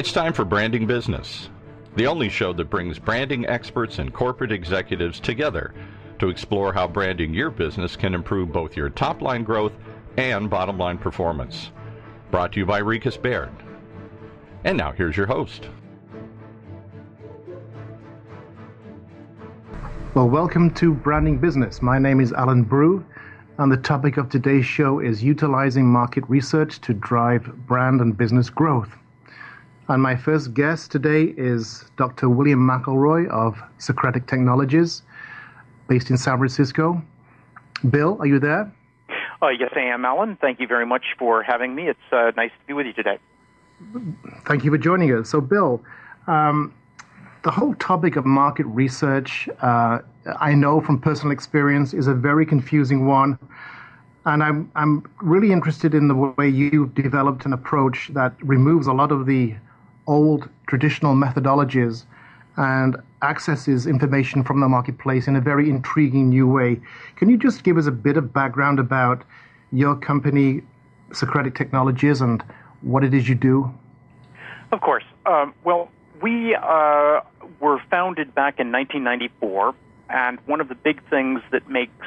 It's time for Branding Business, the only show that brings branding experts and corporate executives together to explore how branding your business can improve both your top-line growth and bottom-line performance. Brought to you by Rikus Baird. And now here's your host. Well, welcome to Branding Business. My name is Alan Brew, and the topic of today's show is utilizing market research to drive brand and business growth. And my first guest today is Dr. William MacElroy of Socratic Technologies, based in San Francisco. Bill, are you there? Yes, I am, Alan. Thank you very much for having me. It's nice to be with you today. Thank you for joining us. So, Bill, the whole topic of market research, I know from personal experience, is a very confusing one. And I'm really interested in the way you've developed an approach that removes a lot of the old traditional methodologies and accesses information from the marketplace in a very intriguing new way. Can you just give us a bit of background about your company, Socratic Technologies, and what it is you do? Of course. We were founded back in 1994, and one of the big things that makes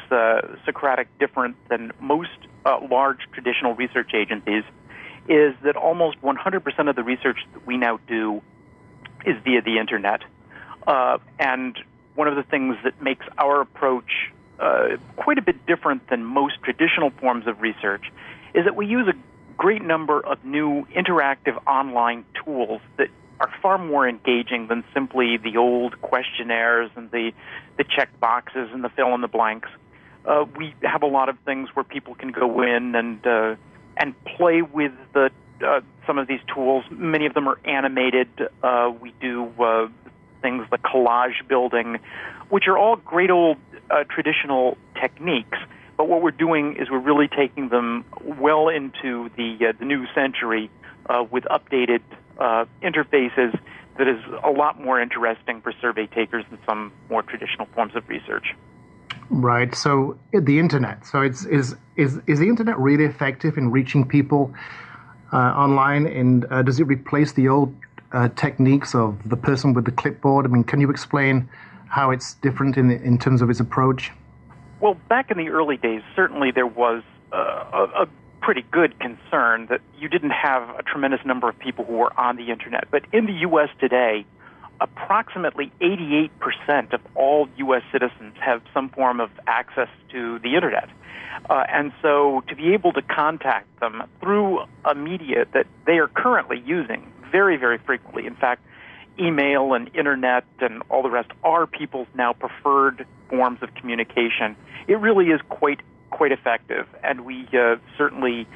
Socratic different than most large traditional research agencies is that almost 100% of the research that we now do is via the Internet. And one of the things that makes our approach quite a bit different than most traditional forms of research is that we use a great number of new interactive online tools that are far more engaging than simply the old questionnaires and the check boxes and the fill in the blanks. We have a lot of things where people can go in and play with some of these tools. Many of them are animated. We do things like collage building, which are all great old traditional techniques. But what we're doing is we're really taking them well into the new century with updated interfaces that is a lot more interesting for survey takers than some more traditional forms of research. Right. So the Internet. So is the Internet really effective in reaching people online? And does it replace the old techniques of the person with the clipboard? I mean, can you explain how it's different in terms of its approach? Well, back in the early days, certainly there was a pretty good concern that you didn't have a tremendous number of people who were on the Internet. But in the U.S. today, approximately 88% of all U.S. citizens have some form of access to the Internet. And so to be able to contact them through a media that they are currently using very, very frequently, in fact, email and Internet and all the rest are people's now preferred forms of communication. It really is quite effective, and we certainly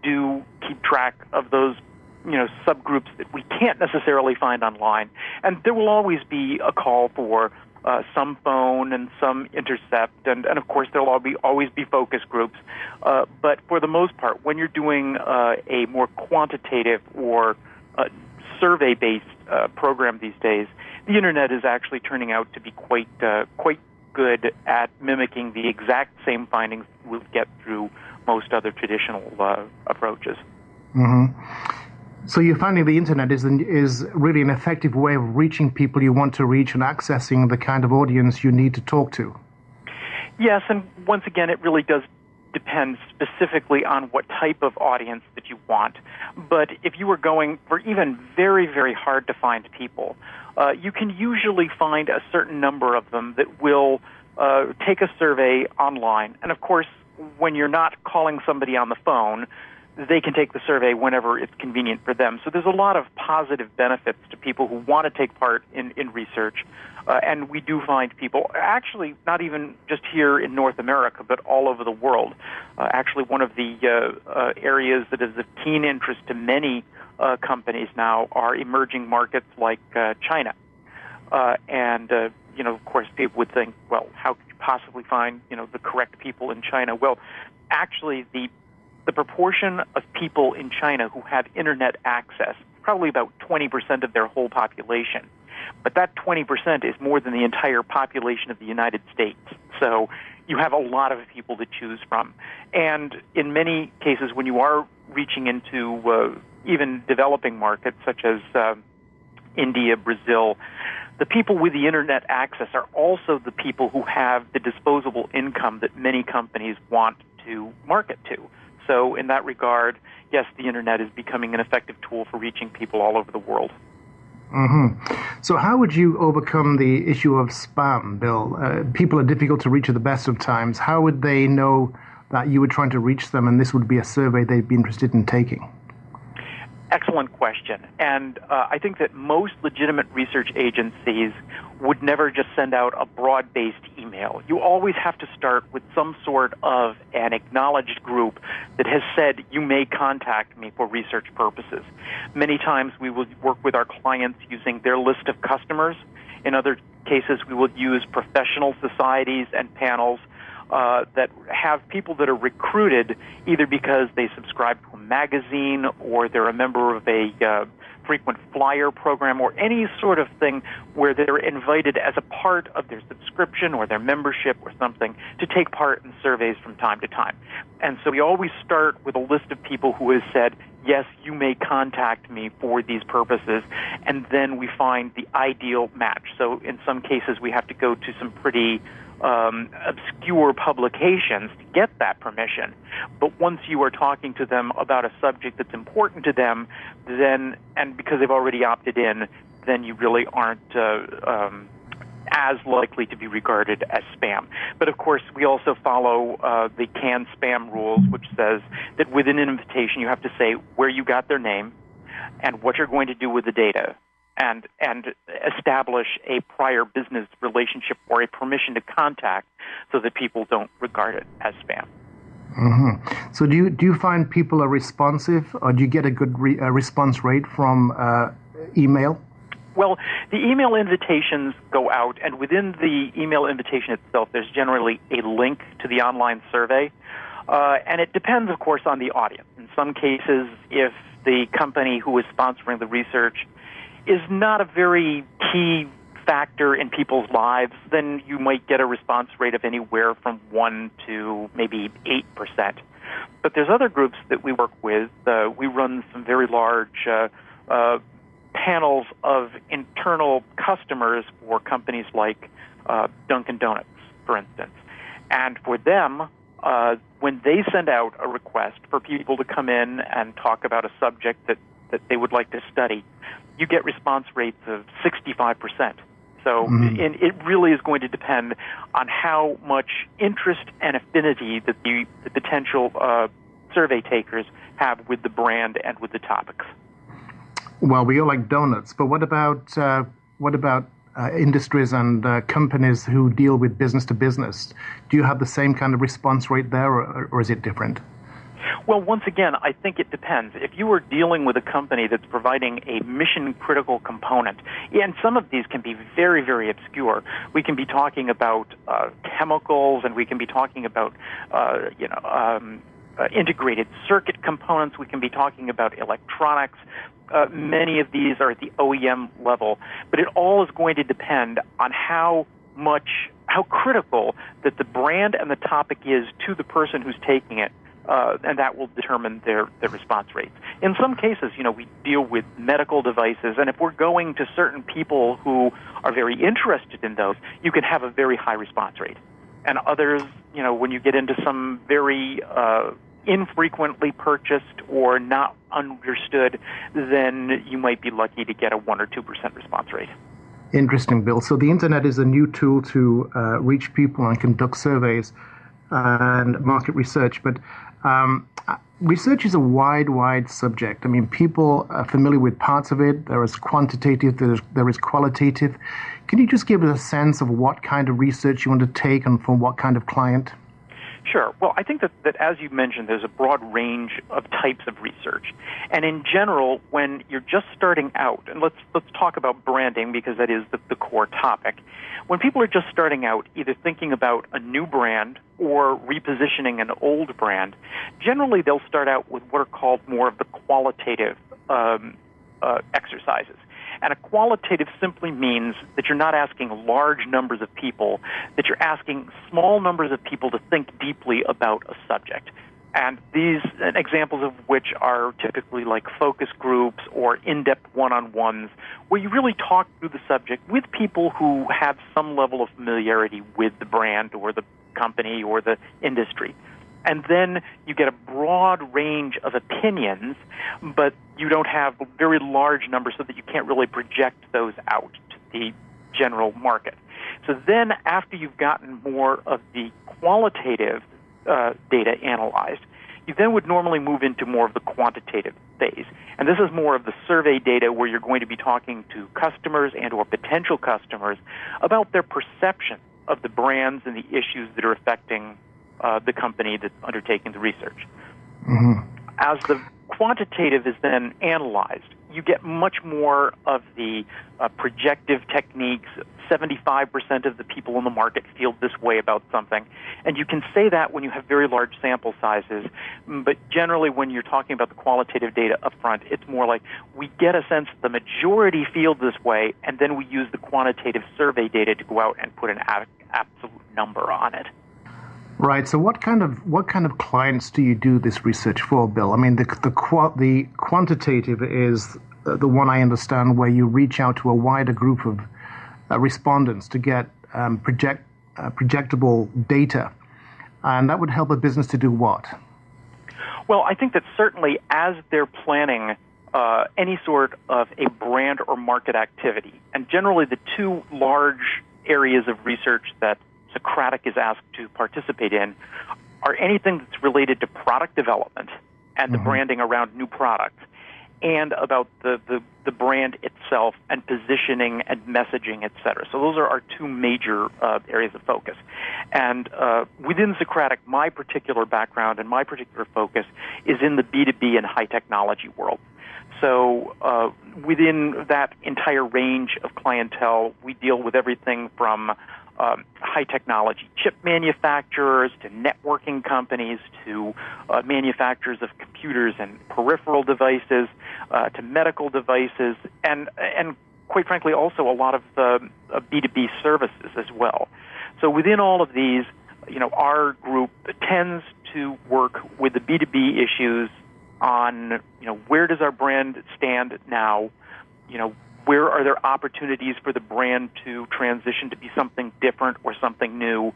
do keep track of those subgroups that we can't necessarily find online. And there will always be a call for some phone and some intercept, and of course there will always be focus groups. But for the most part, when you're doing a more quantitative or survey-based program these days, the Internet is actually turning out to be quite good at mimicking the exact same findings we'll get through most other traditional approaches. Mm-hmm. So you're finding the Internet is really an effective way of reaching people you want to reach and accessing the kind of audience you need to talk to. Yes, and once again, it really does depend specifically on what type of audience that you want. But if you were going for even very, very hard to find people, you can usually find a certain number of them that will take a survey online. And of course, when you're not calling somebody on the phone, they can take the survey whenever it's convenient for them. So there's a lot of positive benefits to people who want to take part in research. And we do find people, actually not even just here in North America, but all over the world. Actually, one of the areas that is of keen interest to many companies now are emerging markets like China. And of course, people would think, well, how could you possibly find, the correct people in China? Well, actually, the proportion of people in China who have Internet access, probably about 20% of their whole population. But that 20% is more than the entire population of the United States. So you have a lot of people to choose from. And in many cases, when you are reaching into even developing markets such as India, Brazil, the people with the internet access are also the people who have the disposable income that many companies want to market to. So in that regard, yes, the internet is becoming an effective tool for reaching people all over the world. Mm-hmm. So how would you overcome the issue of spam, Bill? People are difficult to reach at the best of times. How would they know that you were trying to reach them and this would be a survey they'd be interested in taking? Excellent question. And I think that most legitimate research agencies would never just send out a broad-based email. You always have to start with some sort of an acknowledged group that has said, you may contact me for research purposes. Many times we will work with our clients using their list of customers. In other cases, we will use professional societies and panels that have people that are recruited either because they subscribe to a magazine or they're a member of a frequent flyer program or any sort of thing where they're invited as a part of their subscription or their membership or something to take part in surveys from time to time. And so we always start with a list of people who have said, yes, you may contact me for these purposes, and then we find the ideal match. So in some cases we have to go to some pretty obscure publications to get that permission. But once you are talking to them about a subject that's important to them, then, and because they've already opted in, then you really aren't as likely to be regarded as spam. But of course, we also follow the canned spam rules, which says that within an invitation you have to say where you got their name and what you're going to do with the data, and establish a prior business relationship or a permission to contact so that people don't regard it as spam. Mm-hmm. So do you find people are responsive, or do you get a good response rate from email? Well, the email invitations go out, and within the email invitation itself, there's generally a link to the online survey. And it depends, of course, on the audience. In some cases, if the company who is sponsoring the research is not a very key factor in people's lives, then you might get a response rate of anywhere from 1 to maybe 8%. But there's other groups that we work with. We run some very large panels of internal customers for companies like Dunkin' Donuts, for instance. And for them, when they send out a request for people to come in and talk about a subject that they would like to study, you get response rates of 65%. So it really is going to depend on how much interest and affinity that the potential survey takers have with the brand and with the topics. Well, we all like donuts, but what about industries and companies who deal with business to business? Do you have the same kind of response rate there, or is it different? Well, once again, I think it depends. If you are dealing with a company that's providing a mission-critical component, and some of these can be very, very obscure. We can be talking about chemicals, and we can be talking about, integrated circuit components. We can be talking about electronics. Many of these are at the OEM level, but it all is going to depend on how critical that the brand and the topic is to the person who's taking it. And that will determine their response rates. In some cases, we deal with medical devices, and if we're going to certain people who are very interested in those, you can have a very high response rate. And others, when you get into some very infrequently purchased or not understood, then you might be lucky to get a 1 or 2% response rate. Interesting, Bill. So the internet is a new tool to reach people and conduct surveys and market research, but research is a wide subject. I mean, people are familiar with parts of it. There is quantitative, there is qualitative. Can you just give us a sense of what kind of research you want to take and from what kind of client? Sure. Well, I think that as you mentioned, there's a broad range of types of research. And in general, when you're just starting out, and let's talk about branding because that is the core topic. When people are just starting out, either thinking about a new brand or repositioning an old brand, generally they'll start out with what are called more of the qualitative exercises. And a qualitative simply means that you're not asking large numbers of people, that you're asking small numbers of people to think deeply about a subject. And these examples of which are typically like focus groups or in-depth one-on-ones where you really talk through the subject with people who have some level of familiarity with the brand or the company or the industry. And then you get a broad range of opinions, but you don't have very large numbers so that you can't really project those out to the general market. So then after you've gotten more of the qualitative data analyzed, you then would normally move into more of the quantitative phase. And this is more of the survey data where you're going to be talking to customers and or potential customers about their perception of the brands and the issues that are affecting the company that's undertaking the research. Mm-hmm. As the quantitative is then analyzed, you get much more of the projective techniques. 75% of the people in the market feel this way about something. And you can say that when you have very large sample sizes, but generally when you're talking about the qualitative data up front, it's more like we get a sense the majority feel this way, and then we use the quantitative survey data to go out and put an absolute number on it. Right. So what kind of clients do you do this research for, Bill? I mean, the quantitative is the one I understand where you reach out to a wider group of respondents to get projectable data, and that would help a business to do what? Well, I think that certainly as they're planning any sort of a brand or market activity, and generally the two large areas of research that Socratic is asked to participate in are anything that's related to product development and the branding around new products, and about the brand itself and positioning and messaging, et cetera. So those are our two major areas of focus. And within Socratic, my particular background and my particular focus is in the B2B and high technology world. So within that entire range of clientele, we deal with everything from high technology chip manufacturers to networking companies to manufacturers of computers and peripheral devices to medical devices and quite frankly also a lot of B2B services as well. So within all of these, our group tends to work with the B2B issues on, where does our brand stand now? Where are there opportunities for the brand to transition to be something different or something new?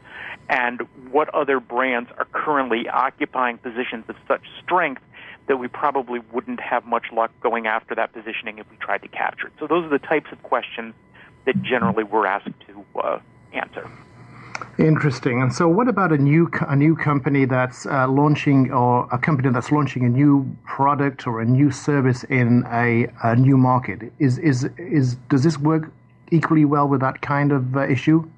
And what other brands are currently occupying positions of such strength that we probably wouldn't have much luck going after that positioning if we tried to capture it? So those are the types of questions that generally we're asked to answer. Interesting. And so what about a new company that's launching, or a company that's launching a new product or a new service in a new market? Does this work equally well with that kind of issue?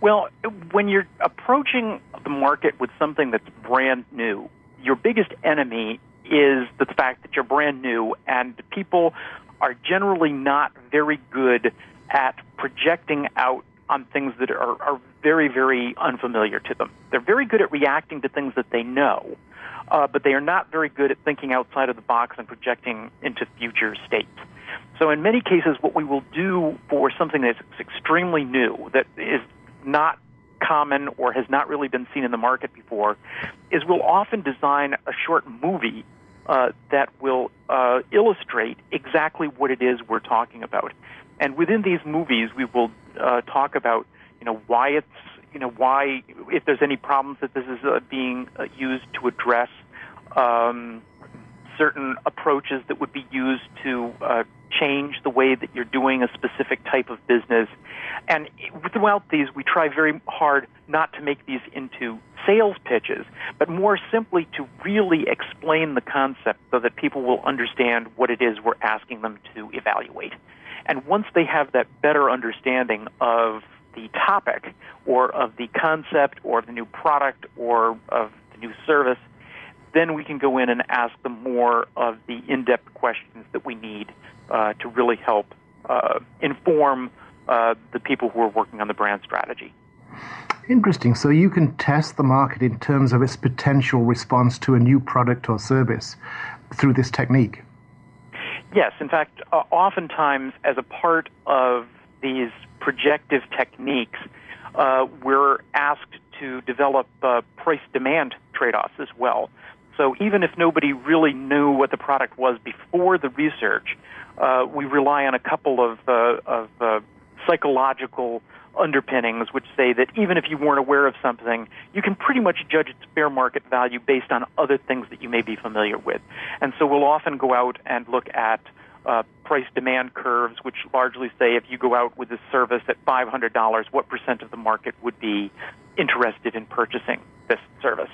Well, when you're approaching the market with something that's brand new, your biggest enemy is the fact that you're brand new, and people are generally not very good at projecting out on things that are very, very unfamiliar to them. They're very good at reacting to things that they know, but they are not very good at thinking outside of the box and projecting into future states. So in many cases, what we will do for something that's extremely new, that is not common or has not really been seen in the market before, is we'll often design a short movie that will illustrate exactly what it is we're talking about. And within these movies, we will talk about, why it's, why, if there's any problems that this is being used to address, certain approaches that would be used to change the way that you're doing a specific type of business. And throughout these, we try very hard not to make these into sales pitches, but more simply to really explain the concept so that people will understand what it is we're asking them to evaluate. And once they have that better understanding of the topic or of the concept or of the new product or of the new service, then we can go in and ask them more of the in-depth questions that we need to really help inform the people who are working on the brand strategy. Interesting. So you can test the market in terms of its potential response to a new product or service through this technique. Yes. In fact, oftentimes as a part of these projective techniques, we're asked to develop price-demand trade-offs as well. So even if nobody really knew what the product was before the research, we rely on a couple of psychological underpinnings which say that even if you weren't aware of something, you can pretty much judge its fair market value based on other things that you may be familiar with. And so we'll often go out and look at price-demand curves, which largely say if you go out with this service at $500, what percent of the market would be interested in purchasing this service?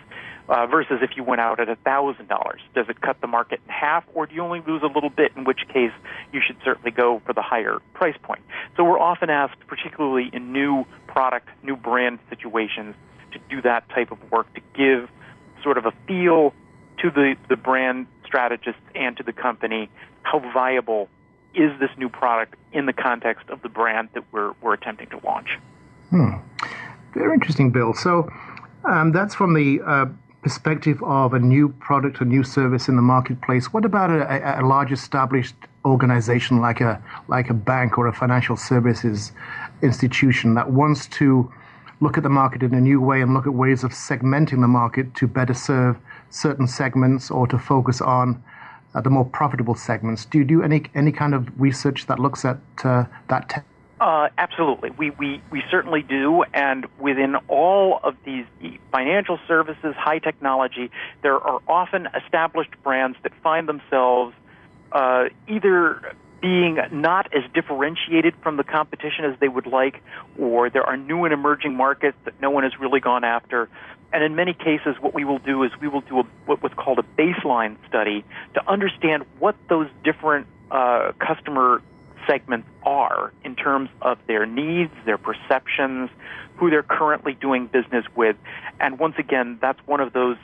Versus if you went out at $1,000. Does it cut the market in half, or do you only lose a little bit, in which case you should certainly go for the higher price point? So we're often asked, particularly in new product, new brand situations, to do that type of work, to give sort of a feel to the brand strategists and to the company, how viable is this new product in the context of the brand that we're attempting to launch. Very interesting, Bill. So that's from the perspective of a new product, a new service in the marketplace. What about a large established organization like a bank or a financial services institution that wants to look at the market in a new way and look at ways of segmenting the market to better serve certain segments or to focus on the more profitable segments? Do you do any kind of research that looks at that? Absolutely. We certainly do, and within all of these financial services, high technology, there are often established brands that find themselves either being not as differentiated from the competition as they would like, or there are new and emerging markets that no one has really gone after. And in many cases, what we will do is we will do what's called a baseline study to understand what those different customer segments are in terms of their needs, their perceptions, who they're currently doing business with. And once again, that's one of those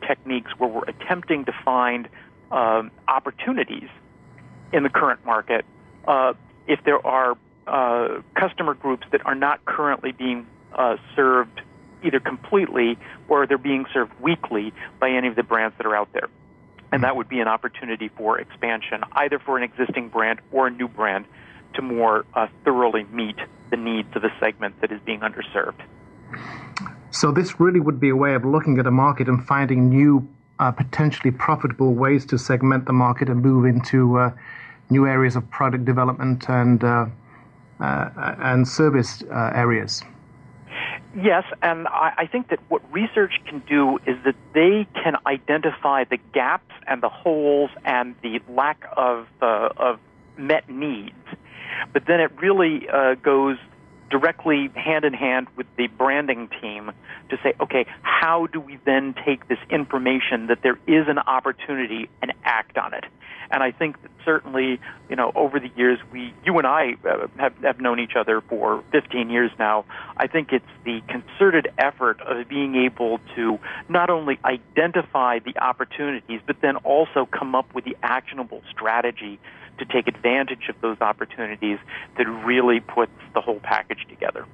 techniques where we're attempting to find opportunities in the current market if there are customer groups that are not currently being served either completely or they're being served weakly by any of the brands that are out there. And that would be an opportunity for expansion, either for an existing brand or a new brand, to more thoroughly meet the needs of a segment that is being underserved. So this really would be a way of looking at a market and finding new, potentially profitable ways to segment the market and move into new areas of product development and service areas. Yes, and I think that what research can do is that they can identify the gaps and the holes and the lack of met needs. But then it really goes directly hand in hand with the branding team to say, okay, how do we then take this information that there is an opportunity and act on it? And I think that certainly, over the years, you and I have known each other for 15 years now. I think it's the concerted effort of being able to not only identify the opportunities, but then also come up with the actionable strategy to take advantage of those opportunities that really puts the whole package together.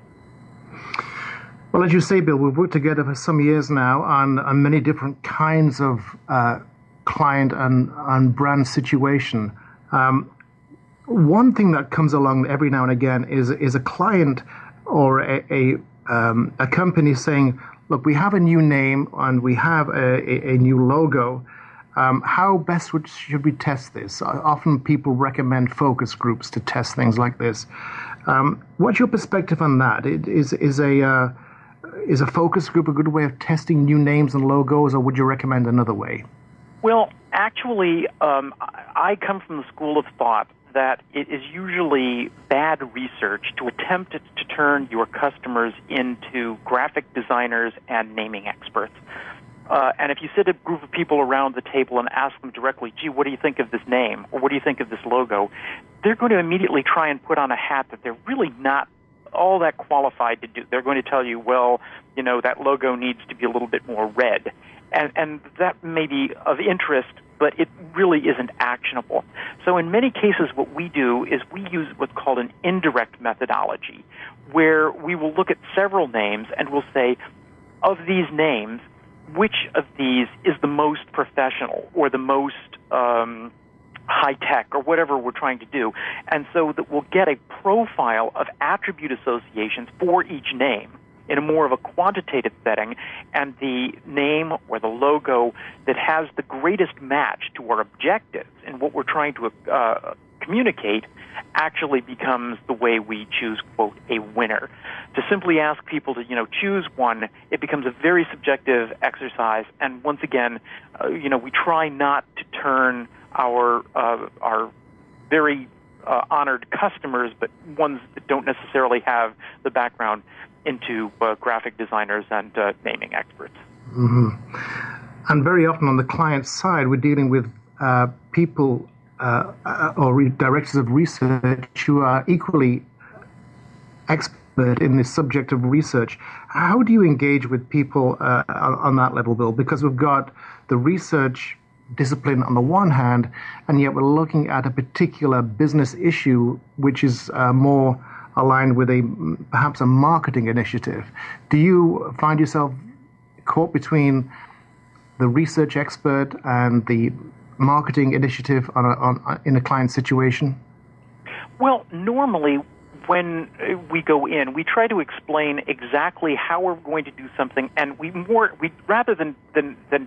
Well, as you say, Bill, we've worked together for some years now on many different kinds of client and brand situation. One thing that comes along every now and again is a client or a company saying, look, we have a new name and we have a new logo. How best should we test this? Often people recommend focus groups to test things like this. What's your perspective on that? Is a focus group a good way of testing new names and logos, or would you recommend another way? Well, actually, I come from the school of thought that it is usually bad research to attempt to turn your customers into graphic designers and naming experts. And if you sit a group of people around the table and ask them directly, gee, what do you think of this name, or what do you think of this logo, they're going to immediately try and put on a hat that they're really not all that qualified to do. They're going to tell you, well, that logo needs to be a little bit more red. And that may be of interest, but it really isn't actionable. So in many cases, what we do is we use what's called an indirect methodology, where we will look at several names and we'll say, of these names, which of these is the most professional or the most high-tech or whatever we're trying to do. And so that we'll get a profile of attribute associations for each name in a more of a quantitative setting, and the name or the logo that has the greatest match to our objectives and what we're trying to communicate actually becomes the way we choose, quote, a winner. To simply ask people to, choose one, it becomes a very subjective exercise. And once again, we try not to turn our very honored customers, but ones that don't necessarily have the background, into graphic designers and naming experts. Mm-hmm. And very often on the client side, we're dealing with people or directors of research who are equally expert in the subject of research. How do you engage with people on that level, Bill? Because we've got the research discipline on the one hand, and yet we're looking at a particular business issue which is more aligned with perhaps a marketing initiative. Do you find yourself caught between the research expert and the marketing initiative in a client situation? Well, normally when we go in, we try to explain exactly how we're going to do something, and we rather than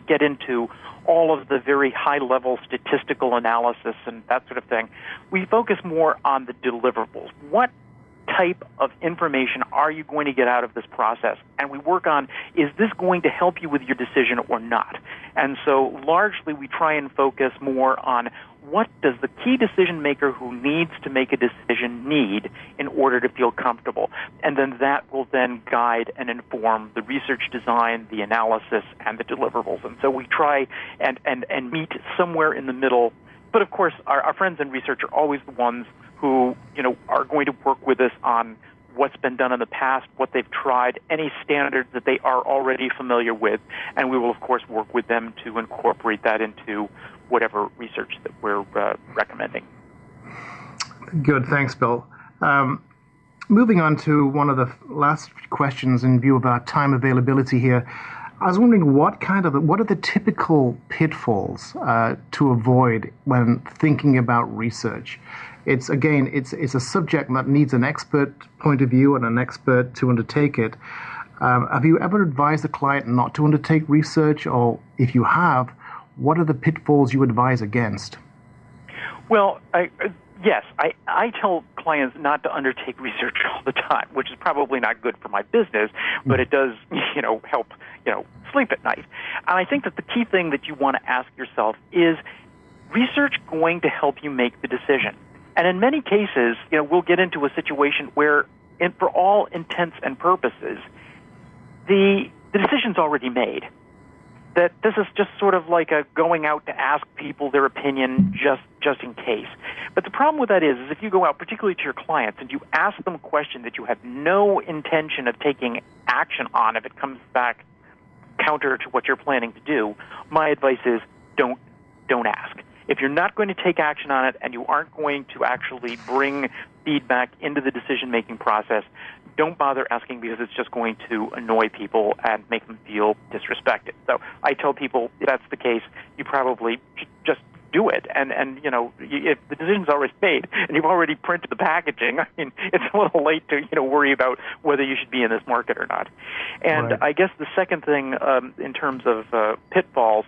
get into all of the very high-level statistical analysis and that sort of thing, we focus more on the deliverables. What type of information are you going to get out of this process? And we work on, is this going to help you with your decision or not? And so largely we try and focus more on what does the key decision maker who needs to make a decision need in order to feel comfortable? And then that will then guide and inform the research design, the analysis, and the deliverables. And so we try and meet somewhere in the middle. But of course, our friends in research are always the ones who, are going to work with us on what's been done in the past, what they've tried, any standards that they are already familiar with, and we will, of course, work with them to incorporate that into whatever research that we're recommending. Good. Thanks, Bill. Moving on to one of the last questions in view of our time availability here, I was wondering what are the typical pitfalls to avoid when thinking about research? It's a subject that needs an expert point of view and an expert to undertake it. Have you ever advised a client not to undertake research, or if you have, what are the pitfalls you advise against? Well, yes, I tell clients not to undertake research all the time, which is probably not good for my business, but it does, help, sleep at night. And I think that the key thing that you want to ask yourself is research going to help you make the decision? And in many cases, we'll get into a situation where, for all intents and purposes, the decision's already made. That this is just sort of like a going out to ask people their opinion just in case. But the problem with that is if you go out, particularly to your clients, and you ask them a question that you have no intention of taking action on if it comes back counter to what you're planning to do, my advice is don't ask. If you're not going to take action on it and you aren't going to actually bring feedback into the decision-making process, don't bother asking, because it's just going to annoy people and make them feel disrespected. So I tell people if that's the case, you probably just do it. And if the decision's already made and you've already printed the packaging, it's a little late to worry about whether you should be in this market or not. And right. I guess the second thing in terms of pitfalls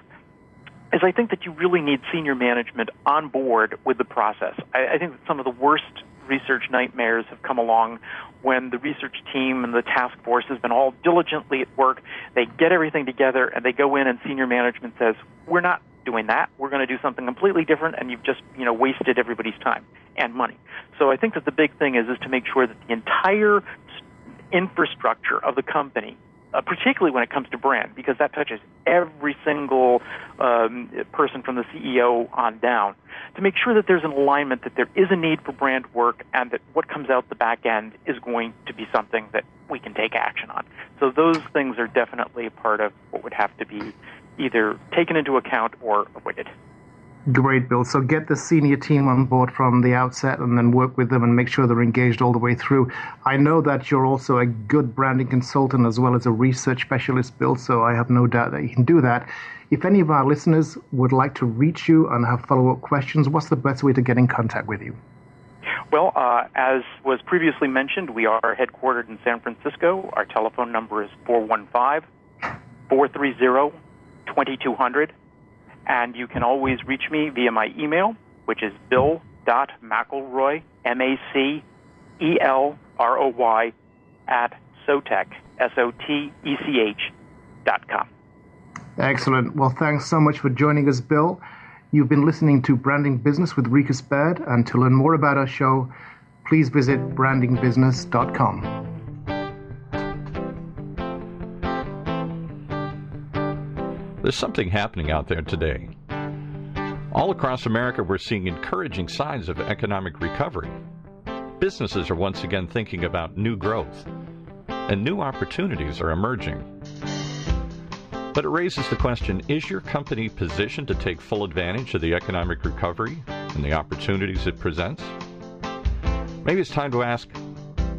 is I think that you really need senior management on board with the process. I think that some of the worst research nightmares have come along when the research team and the task force has been all diligently at work. They get everything together and they go in and senior management says, we're not doing that. We're going to do something completely different, and you've just wasted everybody's time and money. So I think that the big thing is to make sure that the entire infrastructure of the company, particularly when it comes to brand, because that touches every single person from the CEO on down, to make sure that there's an alignment, that there is a need for brand work, and that what comes out the back end is going to be something that we can take action on. So those things are definitely a part of what would have to be either taken into account or avoided. Great, Bill. So get the senior team on board from the outset and then work with them and make sure they're engaged all the way through. I know that you're also a good branding consultant as well as a research specialist, Bill, so I have no doubt that you can do that. If any of our listeners would like to reach you and have follow-up questions, what's the best way to get in contact with you? Well, as was previously mentioned, we are headquartered in San Francisco. Our telephone number is 415-430-2200, and you can always reach me via my email, which is bill.MacElroy, MacElroy, @Sotech, SOTECH.com. Excellent. Well, thanks so much for joining us, Bill. You've been listening to Branding Business with Rikus Baird, and to learn more about our show, please visit brandingbusiness.com. There's something happening out there today. All across America, we're seeing encouraging signs of economic recovery. Businesses are once again thinking about new growth, and new opportunities are emerging. But it raises the question, is your company positioned to take full advantage of the economic recovery and the opportunities it presents? Maybe it's time to ask,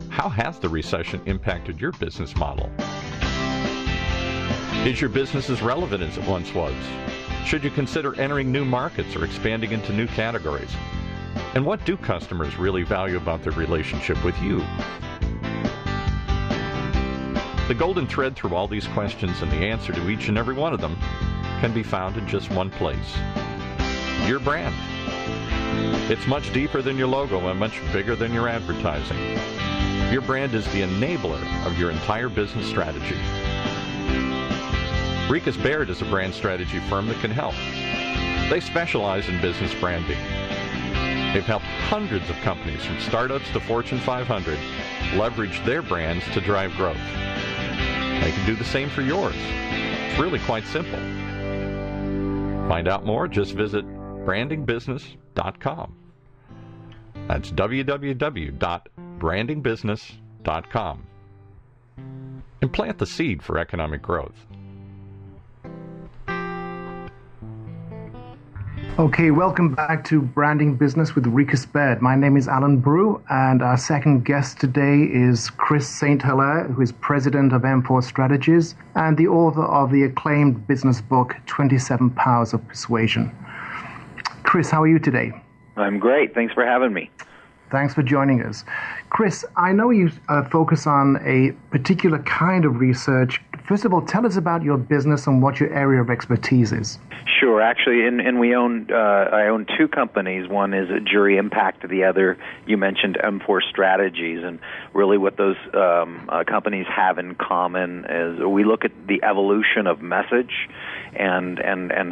how has the recession impacted your business model? Is your business as relevant as it once was? Should you consider entering new markets or expanding into new categories? And what do customers really value about their relationship with you? The golden thread through all these questions and the answer to each and every one of them can be found in just one place: your brand. It's much deeper than your logo and much bigger than your advertising. Your brand is the enabler of your entire business strategy. Rikus Baird is a brand strategy firm that can help. They specialize in business branding. They've helped hundreds of companies from startups to Fortune 500 leverage their brands to drive growth. They can do the same for yours. It's really quite simple. Find out more, just visit brandingbusiness.com. That's www.brandingbusiness.com. And plant the seed for economic growth. Okay, welcome back to Branding Business with Rikus Baird. My name is Alan Brew, and our second guest today is Chris St. Hilaire, who is president of M4 Strategies and the author of the acclaimed business book, 27 Powers of Persuasion. Chris, how are you today? I'm great. Thanks for having me. Thanks for joining us. Chris, I know you focus on a particular kind of research. First of all, tell us about your business and what your area of expertise is. Sure. Actually, and we own I own two companies. One is Jury Impact. The other, you mentioned M4 Strategies. And really what those companies have in common is we look at the evolution of message and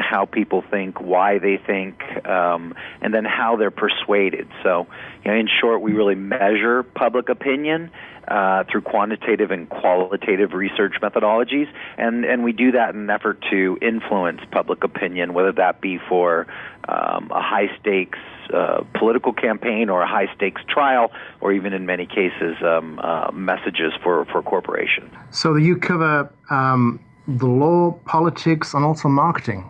how people think, why they think, and then how they're persuaded. So, in short, we really measure public opinion through quantitative and qualitative research methodologies, and we do that in an effort to influence public opinion, whether that be for a high-stakes political campaign or a high-stakes trial, or even in many cases messages for corporations. So you cover the law, politics, and also marketing.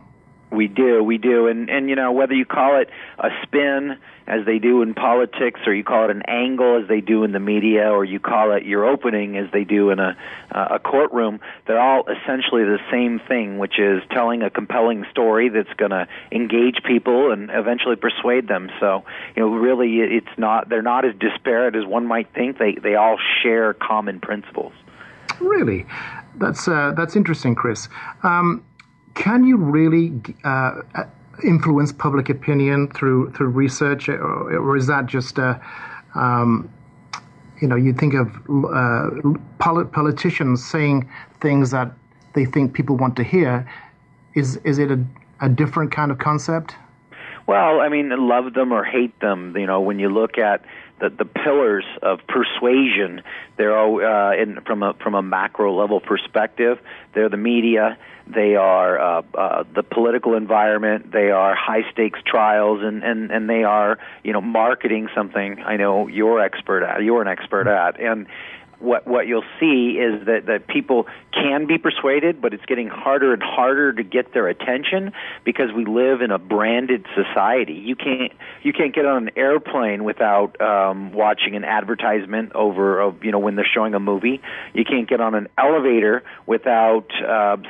We do, and whether you call it a spin, as they do in politics, or you call it an angle, as they do in the media, or you call it your opening, as they do in a courtroom, they're all essentially the same thing, which is telling a compelling story that's going to engage people and eventually persuade them. So, really, they're not as disparate as one might think. They all share common principles. Really, that's interesting, Chris. Can you really influence public opinion through research, or is that just you think of politicians saying things that they think people want to hear? Is it a different kind of concept? Well, I mean, love them or hate them. When you look at the pillars of persuasion, they're all from a macro level perspective. They're the media. They are the political environment. They are high-stakes trials, and they are marketing, something I know you're an expert at. And what you'll see is that people can be persuaded, but it's getting harder and harder to get their attention because we live in a branded society. You can't get on an airplane without watching an advertisement over when they're showing a movie. You can't get on an elevator without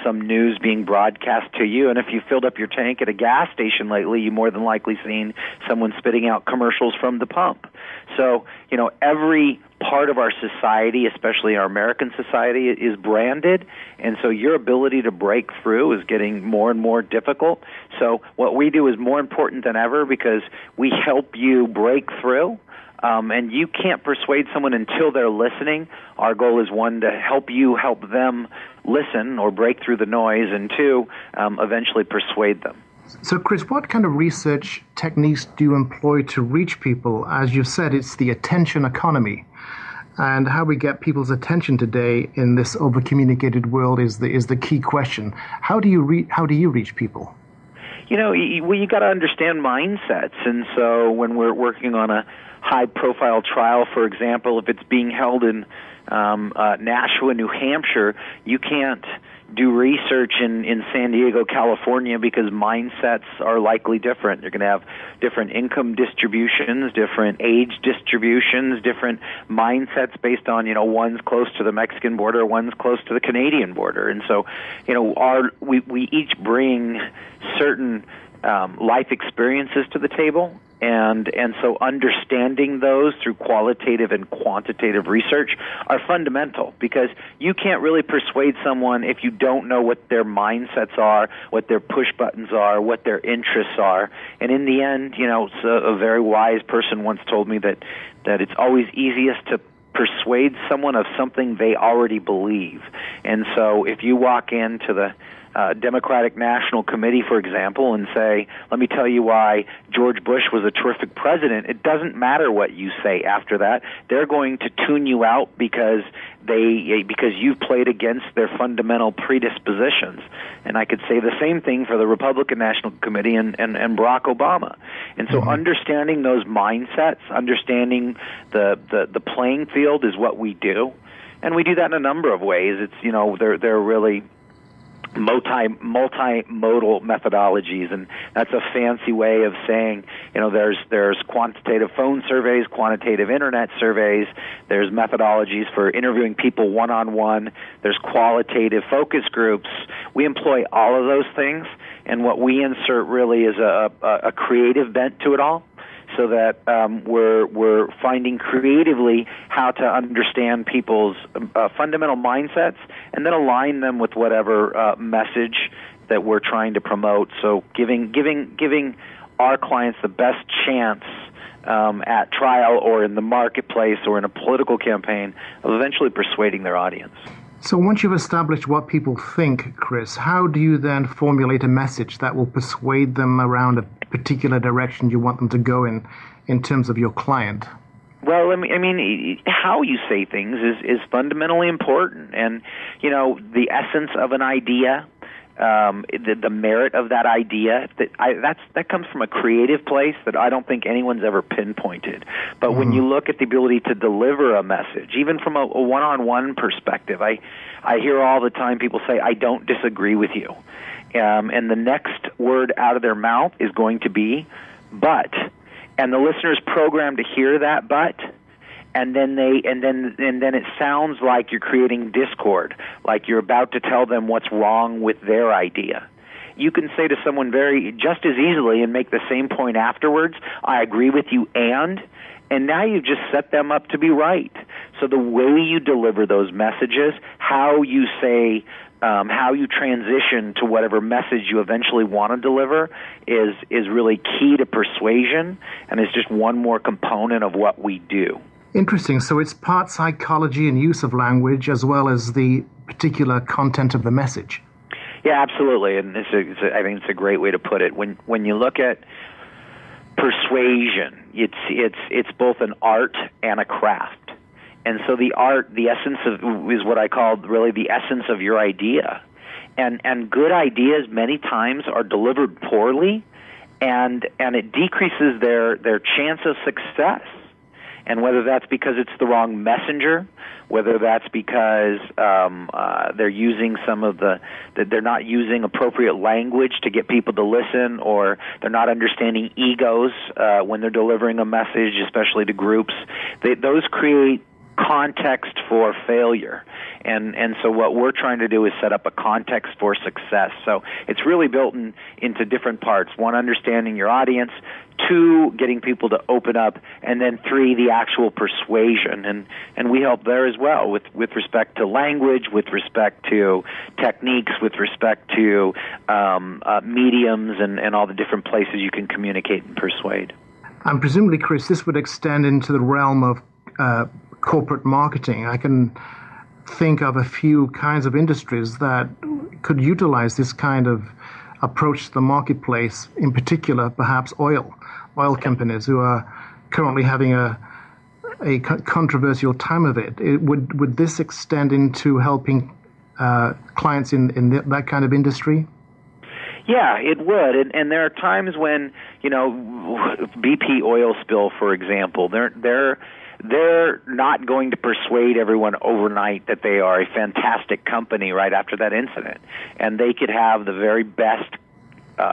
some news being broadcast to you. And if you filled up your tank at a gas station lately, you more than likely seen someone spitting out commercials from the pump. So, every part of our society, especially our American society, is branded, and so your ability to break through is getting more and more difficult. So what we do is more important than ever because we help you break through, and you can't persuade someone until they're listening. Our goal is, one, to help you help them listen or break through the noise, and two, eventually persuade them. So, Chris, what kind of research techniques do you employ to reach people? As you've said, it's the attention economy. And how we get people's attention today in this over-communicated world is the key question. How do you reach people? You got to understand mindsets. And so when we're working on a high-profile trial, for example, if it's being held in Nashua, New Hampshire, you can't do research in San Diego, California, because mindsets are likely different. You're going to have different income distributions, different age distributions, different mindsets based on, one's close to the Mexican border, one's close to the Canadian border. And so, we each bring certain life experiences to the table. And so understanding those through qualitative and quantitative research are fundamental, because you can't really persuade someone if you don't know what their mindsets are, what their push buttons are, what their interests are. And in the end, a very wise person once told me that it's always easiest to persuade someone of something they already believe. And so if you walk into the Democratic National Committee, for example, and say, let me tell you why George Bush was a terrific president, it doesn't matter what you say after that. They're going to tune you out because you've played against their fundamental predispositions. And I could say the same thing for the Republican National Committee and Barack Obama. And so understanding those mindsets, understanding the playing field is what we do. And we do that in a number of ways. It's, they're really multimodal methodologies, and that's a fancy way of saying, there's quantitative phone surveys, quantitative internet surveys, there's methodologies for interviewing people one-on-one, there's qualitative focus groups. We employ all of those things, and what we insert really is a creative bent to it all, so that we're finding creatively how to understand people's fundamental mindsets and then align them with whatever message that we're trying to promote. So giving our clients the best chance at trial or in the marketplace or in a political campaign of eventually persuading their audience. So once you've established what people think, Chris, how do you then formulate a message that will persuade them around a particular direction you want them to go in terms of your client? Well, how you say things is fundamentally important. And, the essence of an idea, the merit of that idea, that comes from a creative place that I don't think anyone's ever pinpointed. But when you look at the ability to deliver a message, even from a one-on-one perspective, I hear all the time people say, I don't disagree with you. And the next word out of their mouth is going to be, but. And the listener's programmed to hear that but, and then it sounds like you're creating discord, like you're about to tell them what's wrong with their idea. You can say to someone just as easily and make the same point afterwards, I agree with you, and now you've just set them up to be right. So the way you deliver those messages, how you say, how you transition to whatever message you eventually want to deliver is really key to persuasion, and is just one more component of what we do. Interesting. So it's part psychology and use of language as well as the particular content of the message. Yeah, absolutely, and I think it's a great way to put it. When you look at persuasion, it's both an art and a craft. And so the art, the essence is what I call really the essence of your idea. And good ideas many times are delivered poorly, and it decreases their chance of success. And whether that's because it's the wrong messenger, whether that's because they're using they're not using appropriate language to get people to listen, or they're not understanding egos when they're delivering a message, especially to groups, those create context for failure. And so what we're trying to do is set up a context for success. So it's really built into different parts. One, understanding your audience. Two, getting people to open up. And then three, the actual persuasion. And we help there as well with respect to language, with respect to techniques, with respect to mediums and all the different places you can communicate and persuade. And presumably, Chris, this would extend into the realm of corporate marketing. I can think of a few kinds of industries that could utilize this kind of approach to the marketplace, in particular, perhaps oil companies who are currently having a controversial time of it. Would this extend into helping clients in that kind of industry? Yeah, it would, and there are times when, BP oil spill, for example, they're not going to persuade everyone overnight that they are a fantastic company right after that incident, and they could have the very best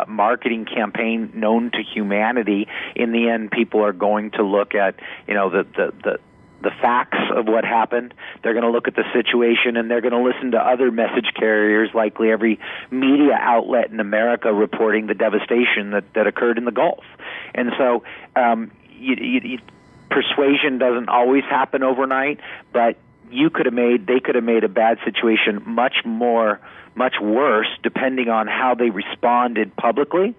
marketing campaign known to humanity. In the end, people are going to look at the facts of what happened. They're going to look at the situation, and they're going to listen to other message carriers, likely every media outlet in America reporting the devastation that occurred in the Gulf. And so persuasion doesn't always happen overnight, but they could have made a bad situation much worse depending on how they responded publicly,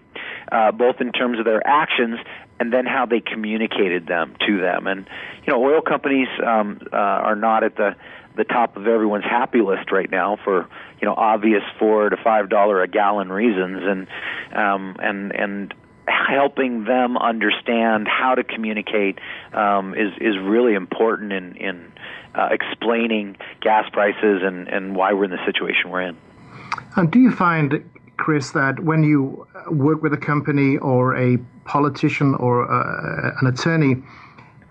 both in terms of their actions and then how they communicated them to them. And oil companies are not at the top of everyone's happy list right now for obvious $4 to $5 a gallon reasons, and helping them understand how to communicate is really important in explaining gas prices and why we're in the situation we're in. And do you find, Chris, that when you work with a company or a politician or an attorney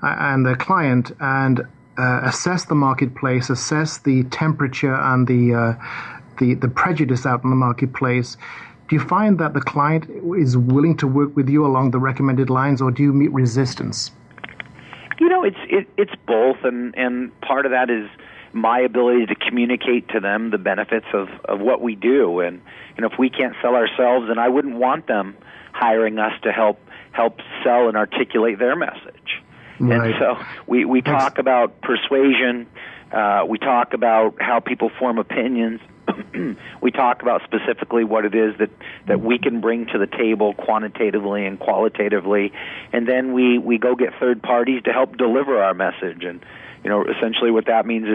and a client and assess the marketplace, assess the temperature and the prejudice out in the marketplace, do you find that the client is willing to work with you along the recommended lines, or do you meet resistance? It's both, and part of that is my ability to communicate to them the benefits of what we do. And if we can't sell ourselves, then I wouldn't want them hiring us to help sell and articulate their message. Right. And so we talk about persuasion. We talk about how people form opinions. We talk about specifically what it is that we can bring to the table quantitatively and qualitatively, and then we go get third parties to help deliver our message. And essentially what that means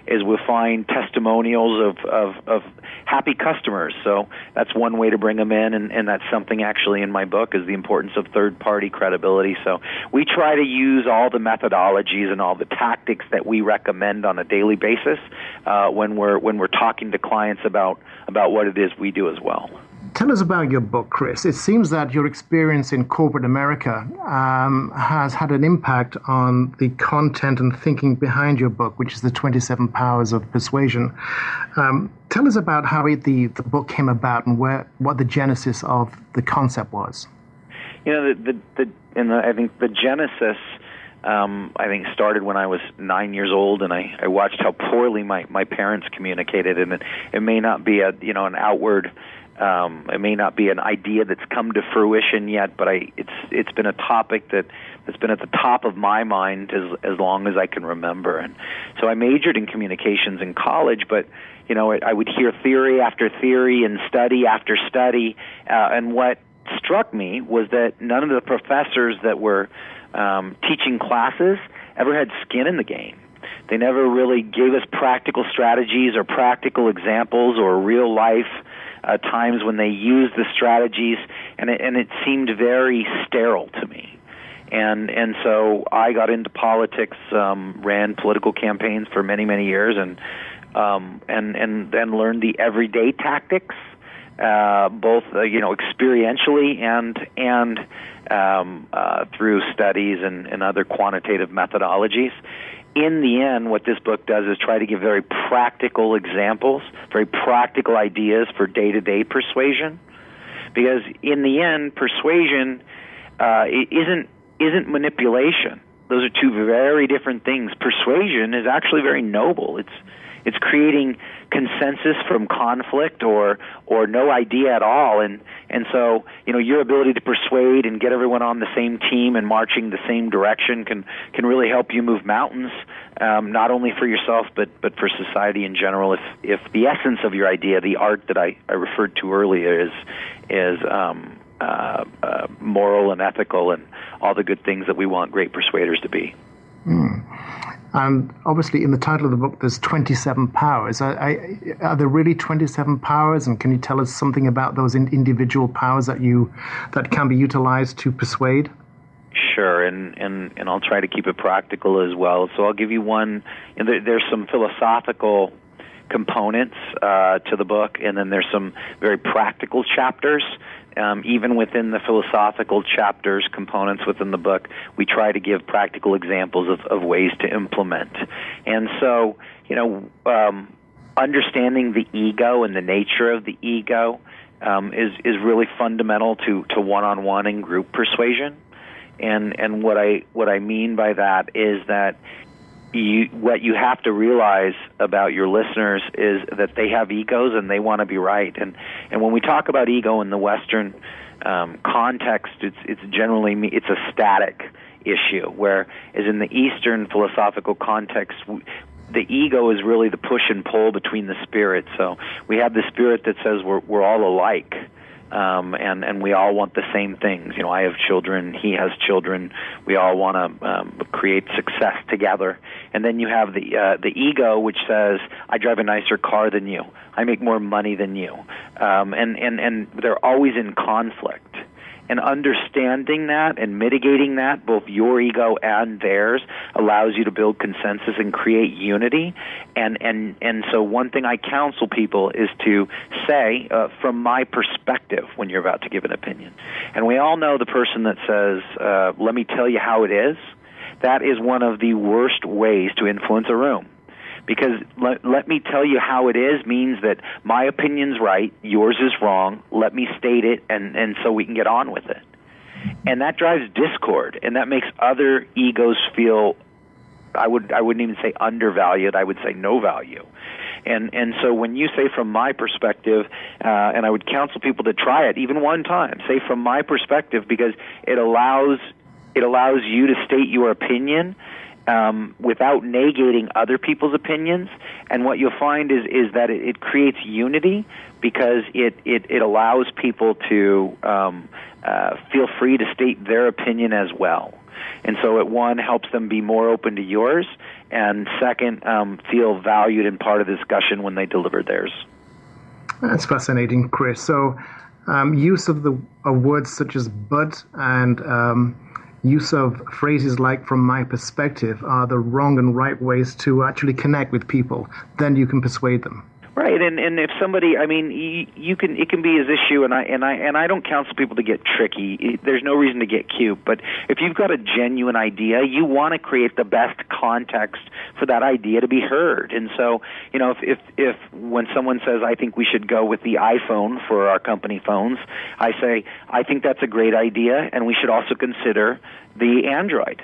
is we'll find testimonials of happy customers. So that's one way to bring them in, and that's something actually in my book is the importance of third-party credibility. So we try to use all the methodologies and all the tactics that we recommend on a daily basis when we're talking to clients about what it is we do as well. Tell us about your book, Chris. It seems that your experience in corporate America has had an impact on the content and thinking behind your book, which is the 27 Powers of Persuasion. Tell us about how the book came about and what the genesis of the concept was. I think the genesis started when I was 9 years old, and I watched how poorly my parents communicated, and it may not be an outward. It may not be an idea that's come to fruition yet, but it's been a topic that's been at the top of my mind as long as I can remember. And so I majored in communications in college, but I would hear theory after theory and study after study, and what struck me was that none of the professors that were teaching classes ever had skin in the game. They never really gave us practical strategies or practical examples or real life times when they used the strategies, and it seemed very sterile to me. And so I got into politics, ran political campaigns for many years, and then learned the everyday tactics both experientially and through studies and other quantitative methodologies. In the end, what this book does is try to give very practical examples, very practical ideas for day-to-day persuasion. Because in the end, persuasion isn't manipulation. Those are two very different things. Persuasion is actually very noble. It's creating consensus from conflict or no idea at all. And so, your ability to persuade and get everyone on the same team and marching the same direction can really help you move mountains, not only for yourself but for society in general. If the essence of your idea, the art that I referred to earlier, is moral and ethical and all the good things that we want great persuaders to be. And obviously, in the title of the book, there's 27 powers. Are there really 27 powers? And can you tell us something about those individual powers that can be utilized to persuade? Sure, and I'll try to keep it practical as well. So I'll give you one. There's some philosophical components to the book, and then there's some very practical chapters. Even within the philosophical chapters, components within the book, we try to give practical examples of ways to implement. And so, understanding the ego and the nature of the ego is really fundamental to one-on-one and group persuasion. And what I mean by that is that what you have to realize about your listeners is that they have egos and they want to be right. And when we talk about ego in the Western context, it's generally a static issue, whereas in the Eastern philosophical context, the ego is really the push and pull between the spirits. So we have the spirit that says we're all alike. And we all want the same things. I have children, he has children. We all want to create success together. And then you have the ego, which says, I drive a nicer car than you. I make more money than you. And they're always in conflict. And understanding that and mitigating that, both your ego and theirs, allows you to build consensus and create unity. And so one thing I counsel people is to say, from my perspective, when you're about to give an opinion. And we all know the person that says, let me tell you how it is. That is one of the worst ways to influence a room. Because let me tell you how it is means that my opinion's right, yours is wrong, let me state it, and so we can get on with it. And that drives discord, and that makes other egos feel, I wouldn't even say undervalued, I would say no value. And so when you say from my perspective, and I would counsel people to try it even one time, say from my perspective, because it allows you to state your opinion without negating other people's opinions. And what you'll find is that it creates unity because it allows people to feel free to state their opinion as well. And so one, helps them be more open to yours, and second, feel valued and part of the discussion when they deliver theirs. That's fascinating, Chris. So use of words such as but and use of phrases like "from my perspective" are the wrong and right ways to actually connect with people. Then you can persuade them. Right, and if somebody, it can be his issue, and I don't counsel people to get tricky. There's no reason to get cute, but if you've got a genuine idea, you want to create the best context for that idea to be heard. And so, if when someone says, I think we should go with the iPhone for our company phones, I say, I think that's a great idea, and we should also consider the Android.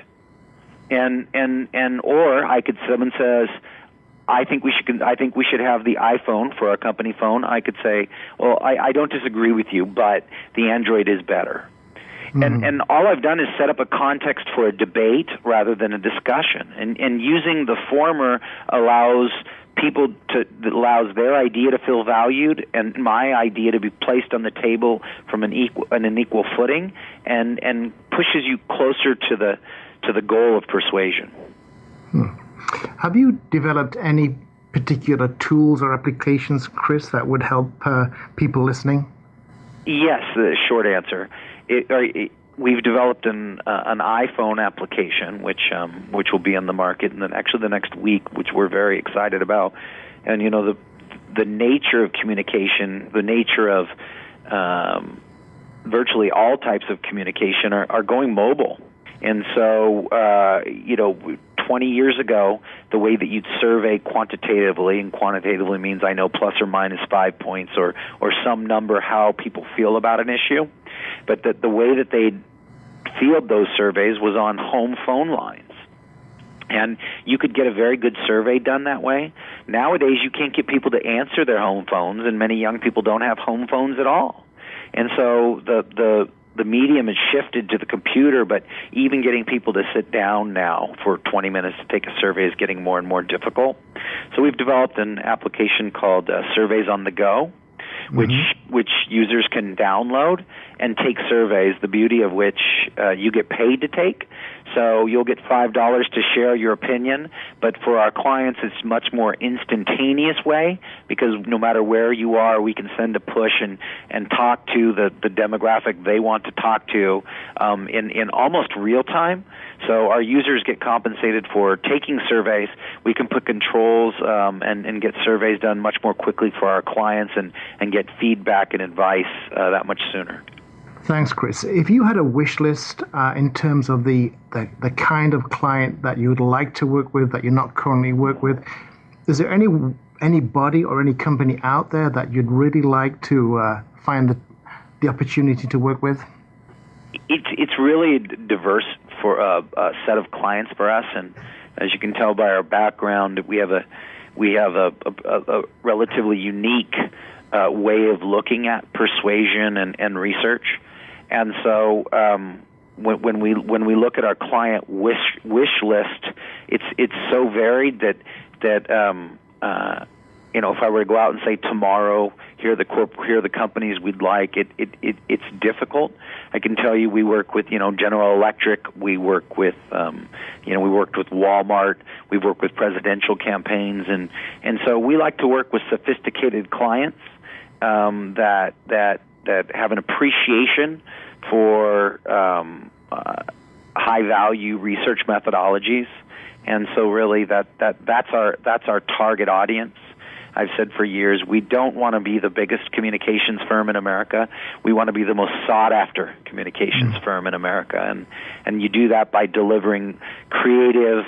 Or someone says, I think we should have the iPhone for our company phone. I could say, well, I don't disagree with you, but the Android is better. Mm-hmm. And all I've done is set up a context for a debate rather than a discussion. And using the former allows their idea to feel valued and my idea to be placed on the table from an equal footing, and pushes you closer to the goal of persuasion. Have you developed any particular tools or applications, Chris, that would help people listening? Yes, the short answer. We've developed an iPhone application, which will be on the market in the next week, which we're very excited about. And the the nature of communication, the nature of virtually all types of communication are going mobile. And so, 20 years ago, the way that you'd survey quantitatively, and quantitatively means I know plus or minus 5 points or some number how people feel about an issue, but the way that they'd field those surveys was on home phone lines. And you could get a very good survey done that way. Nowadays, you can't get people to answer their home phones, and many young people don't have home phones at all. And so the medium has shifted to the computer, but even getting people to sit down now for 20 minutes to take a survey is getting more and more difficult. So we've developed an application called Surveys on the Go, which users can download and take surveys, the beauty of which you get paid to take. So you'll get $5 to share your opinion, but for our clients it's much more instantaneous way, because no matter where you are, we can send a push and talk to the demographic they want to talk to in almost real time. So our users get compensated for taking surveys. We can put controls and get surveys done much more quickly for our clients and get feedback and advice that much sooner. Thanks, Chris. If you had a wish list in terms of the kind of client that you would like to work with that you're not currently work with, is there anybody or any company out there that you'd really like to find the opportunity to work with? It's really diverse for a set of clients for us, and as you can tell by our background, we have a relatively unique way of looking at persuasion and research. And so when we look at our client wish list, it's so varied that if I were to go out and say tomorrow, here are the companies we'd like, it's difficult. I can tell you we work with General Electric, we work with we worked with Walmart, we've worked with presidential campaigns, and so we like to work with sophisticated clients that have an appreciation for high value research methodologies, and so really that's our target audience. I've said for years, we don't want to be the biggest communications firm in America. We want to be the most sought-after communications firm in America, and you do that by delivering creative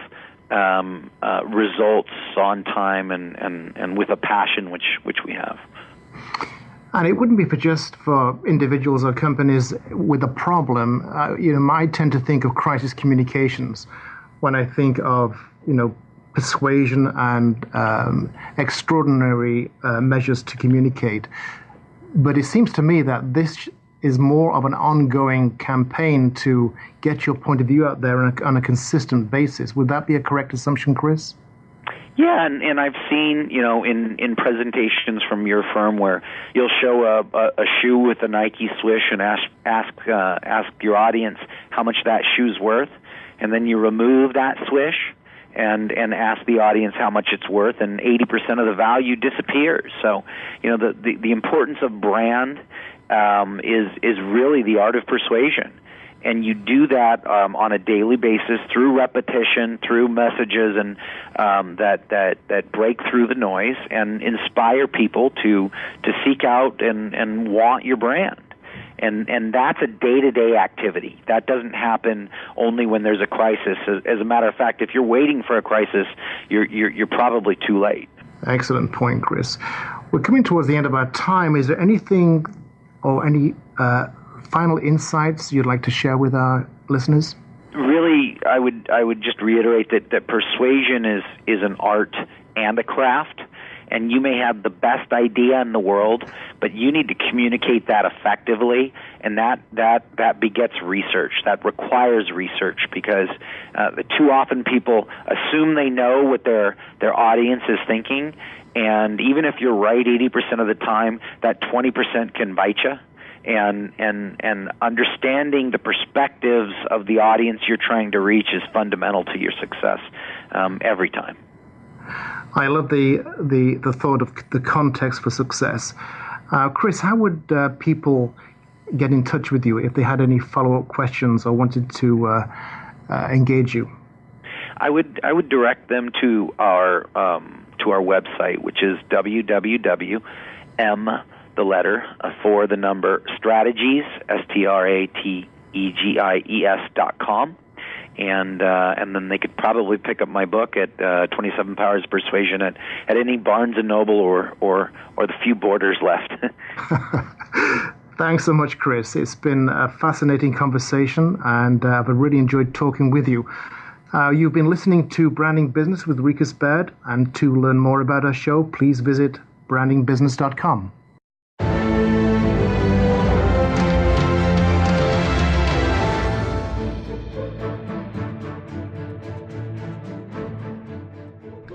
results on time and with a passion which we have. And it wouldn't be just for individuals or companies with a problem. I tend to think of crisis communications when I think of persuasion and extraordinary measures to communicate. But it seems to me that this is more of an ongoing campaign to get your point of view out there on a consistent basis. Would that be a correct assumption, Chris? Yeah, and I've seen, in presentations from your firm where you'll show a shoe with a Nike swish and ask your audience how much that shoe's worth, and then you remove that swish and ask the audience how much it's worth, and 80% of the value disappears. So, the importance of brand is really the art of persuasion. And you do that on a daily basis through repetition, through messages, and that break through the noise and inspire people to seek out and want your brand. And that's a day-to-day activity. That doesn't happen only when there's a crisis. As a matter of fact, if you're waiting for a crisis, you're probably too late. Excellent point, Chris. We're coming towards the end of our time. Is there anything or any final insights you'd like to share with our listeners? Really, I would just reiterate that persuasion is an art and a craft, and you may have the best idea in the world, but you need to communicate that effectively, and that begets research. That requires research, because too often people assume they know what their audience is thinking, and even if you're right 80% of the time, that 20% can bite you. And understanding the perspectives of the audience you're trying to reach is fundamental to your success every time. I love the thought of the context for success. Chris, how would people get in touch with you if they had any follow-up questions or wanted to engage you? I would direct them to our to our website, which is www.m, the letter, for the number, strategies, strategies.com. And then they could probably pick up my book at 27 Powers of Persuasion at any Barnes & Noble or the few Borders left. Thanks so much, Chris. It's been a fascinating conversation, and I've really enjoyed talking with you. You've been listening to Branding Business with Rikus Baird, and to learn more about our show, please visit brandingbusiness.com.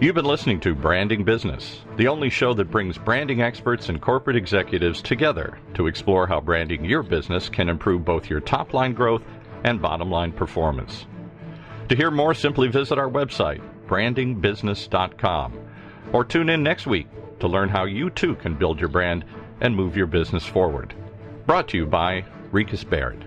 You've been listening to Branding Business, the only show that brings branding experts and corporate executives together to explore how branding your business can improve both your top-line growth and bottom-line performance. To hear more, simply visit our website, brandingbusiness.com, or tune in next week to learn how you too can build your brand and move your business forward. Brought to you by Rikus Baird.